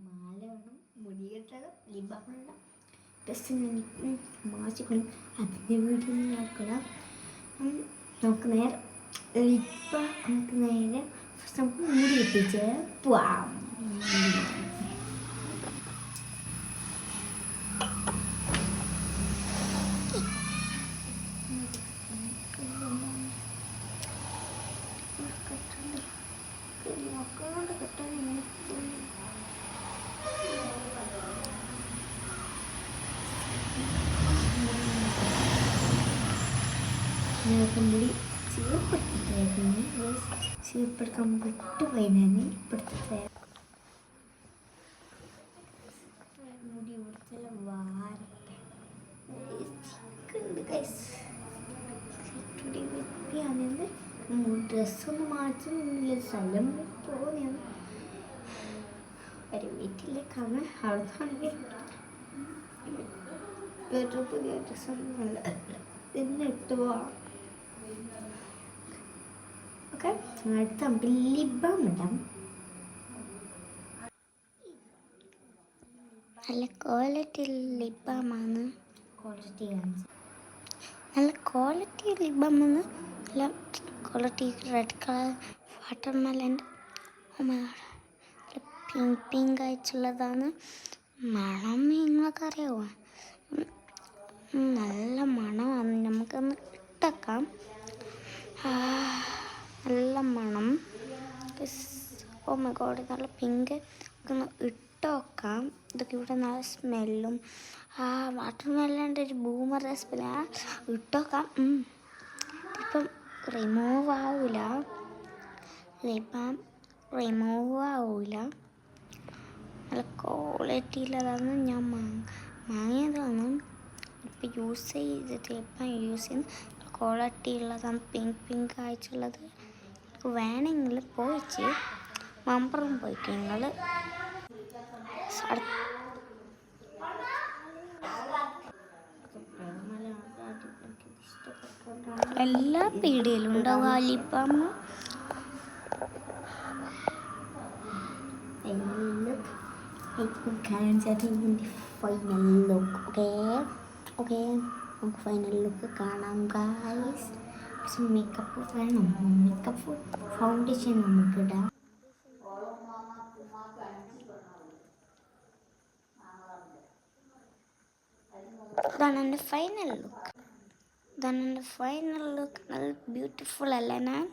മാല വേണം, മുടി കെട്ടണം, ലിബാം വേണം, ഡ്രസ്സ് മാച്ചിക്കണം. അതിൻ്റെ വീട്ടിൽ നിന്ന് നോക്കണം. നമുക്ക് നേരെ ഇപ്പം നമുക്ക് നേരെ ഫസ്റ്റ് നമുക്ക് മുടി കെട്ടിച്ച് പോവാം. മുടി ചീപ്പെടുക്കാൻ വിട്ടുപോയിനാണ് ഇപ്പോഴത്തെ മുടി കുറച്ചെല്ലാം വാരട്ടെ. ചിക്കുണ്ട് ഡ്രസ്സൊന്നും മാറ്റുന്നില്ല, സ്ഥലം തോന്നിയാണ് ഒരു വീട്ടിലേക്കാണ്. അവിടുന്നാണെങ്കിൽ പുതിയ ഡ്രസ്സൊന്നും നല്ല തന്നെ ഇട്ട് പോവാം. ഓക്കെ, അടുത്ത നമുക്ക് ലിബാം ഇടാം. നല്ല ക്വാളിറ്റി ലിബാമാണ്. നല്ല ക്വാളിറ്റി ലിബാമാണ്. നല്ല quality red colour watermelon pink ആയിട്ടുള്ളതാണ്. മണം നിങ്ങൾക്ക് അറിയാമോ? നല്ല മണമാണ്. നമുക്കൊന്ന് ഇട്ടേക്കാം. നല്ല മണം. ഓ മൈ ഗോഡ്, നല്ല പിങ്ക്. നമുക്കൊന്ന് ഇട്ട് വെക്കാം. ഇതൊക്കെ ഇവിടെ നല്ല സ്മെല്ലും വാട്ടർമെലൻ്റെ ഒരു ബൂമർ സ്മെല്ല. ഇട്ട് വെക്കാം. ഇപ്പം റിമൂവ് ആവില്ല, ഇപ്പം റിമൂവ് ആവില്ല. നല്ല ക്വാളിറ്റിയിലതാണ് ഞാൻ വാങ്ങിയതാണ്. ഇപ്പം യൂസ് ചെയ്തിട്ട് ഇപ്പം യൂസ് ചെയ്യുന്ന ക്വാളിറ്റി ഉള്ളതാണ്. പിങ്ക് ആയിട്ടുള്ളത്. വേണമെങ്കിൽ പോയിച്ച് മമ്പറും പോയിക്ക് നിങ്ങൾ എല്ലാ പീടികയിലും ഉണ്ടാവും ആ ലിബാം. Final look. ഓക്കെ നമുക്ക് ഫൈനൽ ലുക്ക് കാണാം ഗായ്സ്. മേക്കപ്പ് വേണം, മേക്കപ്പ് ഫൗണ്ടേഷൻ നമുക്കിടാം. ഇതാണ് എൻ്റെ ഫൈനൽ ലുക്ക്. നല്ല ബ്യൂട്ടിഫുൾ അല്ലേ ഞാൻ?